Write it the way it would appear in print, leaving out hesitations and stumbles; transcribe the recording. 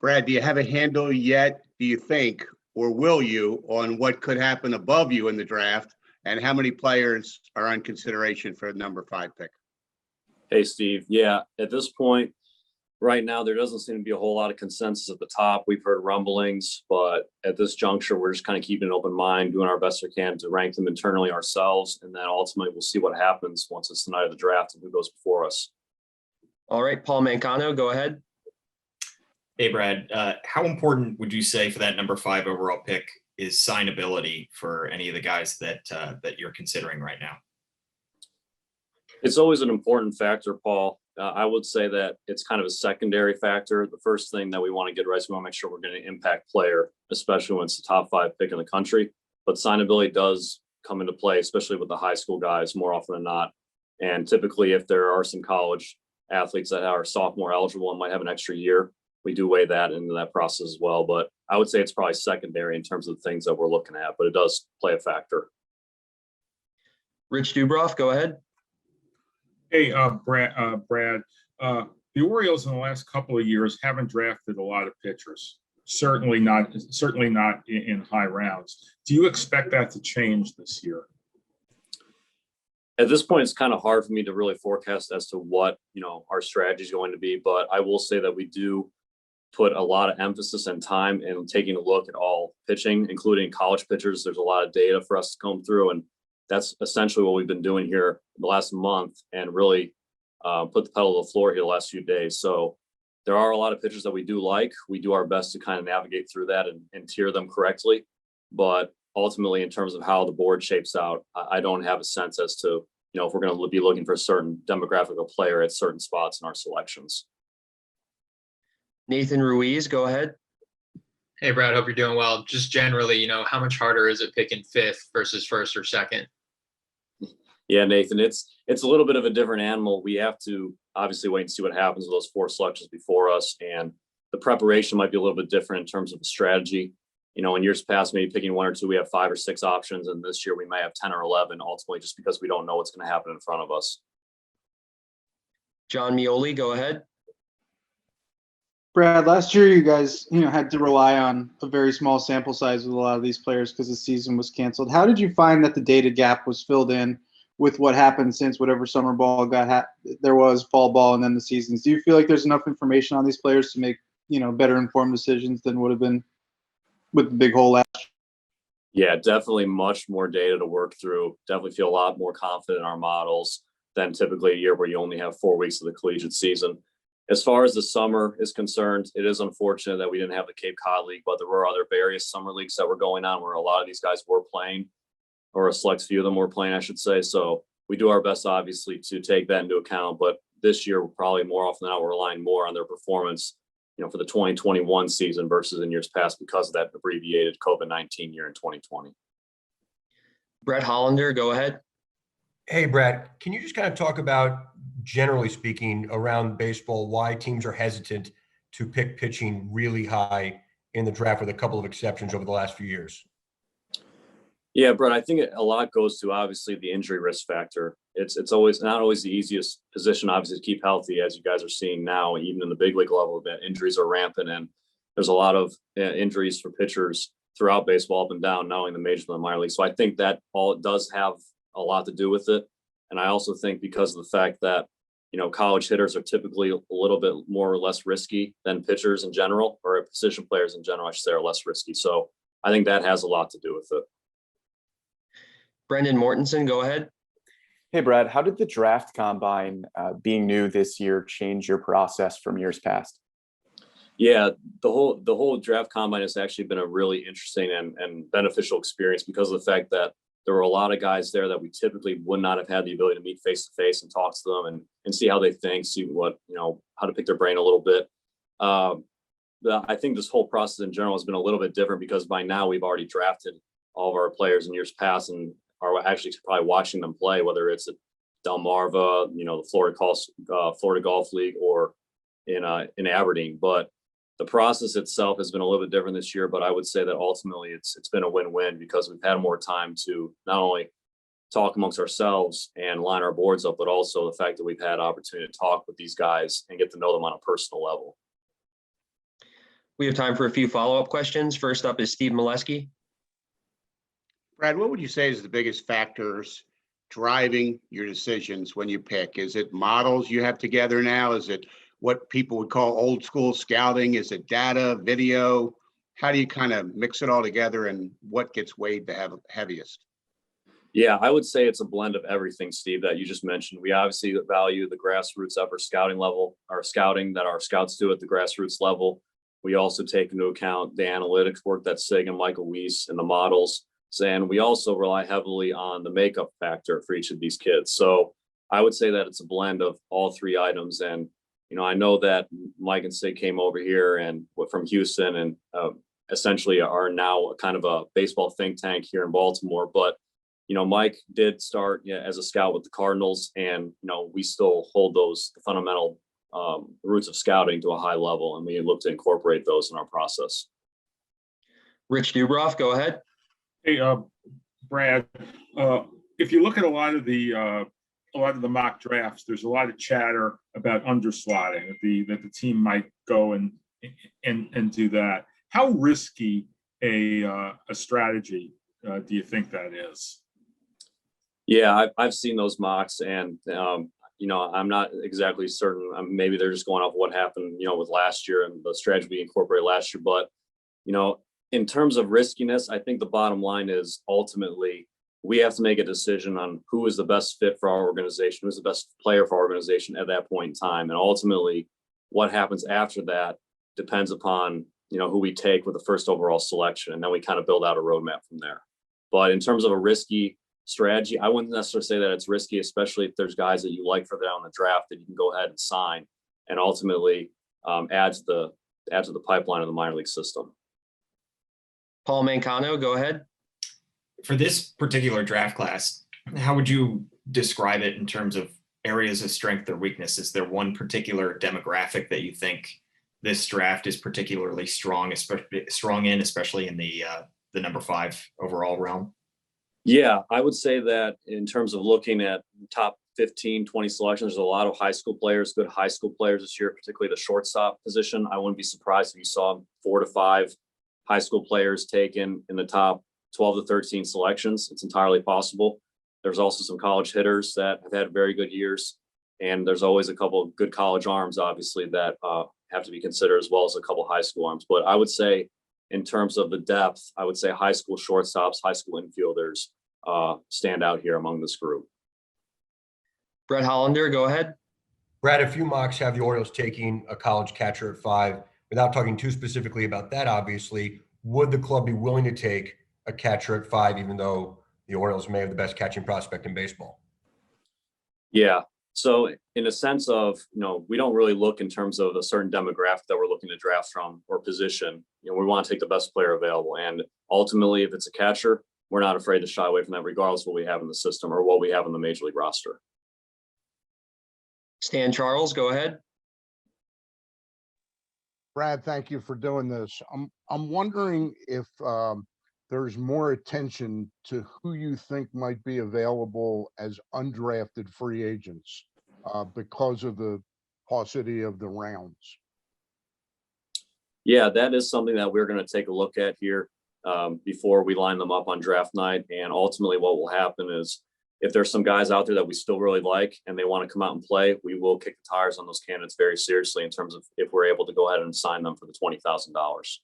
Brad, do you have a handle yet, do you think, or will you, on what could happen above you in the draft, and how many players are on consideration for the number 5 pick? Hey, Steve. Yeah, at this point, right now, there doesn't seem to be a whole lot of consensus at the top. We've heard rumblings, but at this juncture, we're just kind of keeping an open mind, doing our best we can to rank them internally ourselves, and then ultimately we'll see what happens once it's the night of the draft and who goes before us. All right, Paul Mancano, go ahead. Hey, Brad, how important would you say for that number 5 overall pick is signability for any of the guys that you're considering right now? It's always an important factor, Paul. I would say that it's kind of a secondary factor. The first thing that we want to get right is we want to make sure we're getting an impact player, especially when it's the top 5 pick in the country. But signability does come into play, especially with the high school guys more often than not. And typically, if there are some college athletes that are sophomore eligible and might have an extra year, we do weigh that into that process as well. But I would say it's probably secondary in terms of the things that we're looking at, but it does play a factor. Rich Dubroff, go ahead. Hey, Brad, the Orioles in the last couple of years haven't drafted a lot of pitchers. Certainly not in high rounds. Do you expect that to change this year? At this point, it's kind of hard for me to really forecast as to what, our strategy is going to be, but I will say that we do put a lot of emphasis and time in taking a look at all pitching, including college pitchers. There's a lot of data for us to comb through, and that's essentially what we've been doing here the last month, and really put the pedal to the floor here the last few days. So there are a lot of pitchers that we do like. We do our best to kind of navigate through that and tier them correctly. But ultimately, in terms of how the board shapes out, I don't have a sense as to, if we're going to be looking for a certain demographic of player at certain spots in our selections. Nathan Ruiz, go ahead. Hey, Brad, hope you're doing well. Just generally, how much harder is it picking 5th versus 1st or 2nd? Yeah, Nathan, it's a little bit of a different animal. We have to obviously wait and see what happens with those 4 selections before us. And the preparation might be a little bit different in terms of the strategy. In years past, maybe picking 1 or 2, we have 5 or 6 options. And this year we may have 10 or 11, ultimately, just because we don't know what's going to happen in front of us. John Mioli, go ahead. Brad, last year you guys, had to rely on a very small sample size with a lot of these players because the season was canceled. How did you find that the data gap was filled in with what happened since whatever summer ball there was, fall ball, and then the seasons? Do you feel like there's enough information on these players to make, better informed decisions than would have been with the big hole last year? Yeah, definitely much more data to work through. Definitely feel a lot more confident in our models than typically a year where you only have 4 weeks of the collegiate season. As far as the summer is concerned, it is unfortunate that we didn't have the Cape Cod League, but there were other various summer leagues that were going on where a lot of these guys were playing, or a select few of them were playing, I should say. So we do our best, obviously, to take that into account. But this year, probably more often than not, we're relying more on their performance, for the 2021 season versus in years past because of that abbreviated COVID-19 year in 2020. Brett Hollander, go ahead. Hey, Brad, can you just kind of talk about, generally speaking, around baseball, why teams are hesitant to pick pitching really high in the draft, with a couple of exceptions over the last few years? Yeah, Brett, I think a lot goes to obviously the injury risk factor. It's always not always the easiest position, obviously, to keep healthy, as you guys are seeing now, even in the big league level, that injuries are rampant, and there's a lot of injuries for pitchers throughout baseball, up and down, not only in the major and the minor league. So I think that all does have a lot to do with it. And I also think because of the fact that, college hitters are typically a little bit more or less risky than pitchers in general, or position players in general, I should say, are less risky. So I think that has a lot to do with it. Brendan Mortensen, go ahead. Hey, Brad, how did the draft combine being new this year change your process from years past? Yeah, the whole draft combine has actually been a really interesting and beneficial experience because of the fact that there were a lot of guys there that we typically would not have had the ability to meet face to face and talk to them and see how they think, see what, how to pick their brain a little bit. I think this whole process in general has been a little bit different because by now we've already drafted all of our players in years past and are actually probably watching them play, whether it's at Delmarva, the Florida Golf League, or in Aberdeen. But the process itself has been a little bit different this year, but I would say that ultimately it's been a win-win because we've had more time to not only talk amongst ourselves and line our boards up, but also the fact that we've had opportunity to talk with these guys and get to know them on a personal level. We have time for a few follow-up questions. First up is Steve Molesky. Brad, what would you say is the biggest factors driving your decisions when you pick? Is it models you have together now? Is it what people would call old school scouting? Is it data, video? How do you kind of mix it all together, and what gets weighed the heaviest? Yeah, I would say it's a blend of everything, Steve, that you just mentioned. We obviously value the grassroots upper scouting level, our scouting that our scouts do at the grassroots level. We also take into account the analytics work that Sig and Michael Weiss and the models. And we also rely heavily on the makeup factor for each of these kids. So I would say that it's a blend of all three items. And, you know, I know that Mike and Sig came over here and from Houston and essentially are now kind of a baseball think tank here in Baltimore. But, you know, Mike did start as a scout with the Cardinals, and, you know, we still hold those fundamental roots of scouting to a high level, and we look to incorporate those in our process. Rich Dubroff, go ahead. Hey, Brad, if you look at a lot of the mock drafts, there's a lot of chatter about underslotting, that the team might go and do that. How risky a strategy do you think that is? Yeah, I've seen those mocks, and you know, I'm not exactly certain. Maybe they're just going off what happened, you know, with last year and the strategy we incorporated last year. But, you know, in terms of riskiness, I think the bottom line is ultimately we have to make a decision on who is the best fit for our organization, who's the best player for our organization at that point in time. And ultimately what happens after that depends upon, you know, who we take with the first overall selection. And then we kind of build out a roadmap from there. But in terms of a risky strategy, I wouldn't necessarily say that it's risky, especially if there's guys that you like further down the draft that you can go ahead and sign and ultimately add to the pipeline of the minor league system. Paul Mancano, go ahead. For this particular draft class, how would you describe it in terms of areas of strength or weakness? Is there one particular demographic that you think this draft is particularly strong in, especially in the number 5 overall realm? Yeah, I would say that in terms of looking at top 15, 20 selections, there's a lot of high school players, good high school players this year, particularly the shortstop position. I wouldn't be surprised if you saw 4 to 5 high school players taken in the top 12 to 13 selections. It's entirely possible. There's also some college hitters that have had very good years. And there's always a couple of good college arms, obviously, that have to be considered, as well as a couple high school arms. But I would say in terms of the depth, I would say high school shortstops, high school infielders stand out here among this group. Brett Hollander, go ahead. Brad, a few mocks have the Orioles taking a college catcher at 5. Without talking too specifically about that, obviously, would the club be willing to take a catcher at 5, even though the Orioles may have the best catching prospect in baseball? Yeah. So in a sense of, you know, we don't really look in terms of a certain demographic that we're looking to draft from or position. You know, we want to take the best player available. And ultimately, if it's a catcher, we're not afraid to shy away from that, regardless of what we have in the system or what we have in the major league roster. Stan Charles, go ahead. Brad, thank you for doing this. I'm wondering if there's more attention to who you think might be available as undrafted free agents because of the paucity of the rounds. Yeah, that is something that we're going to take a look at here before we line them up on draft night. And ultimately what will happen is if there's some guys out there that we still really like and they want to come out and play, we will kick the tires on those candidates very seriously in terms of if we're able to go ahead and sign them for the $20,000.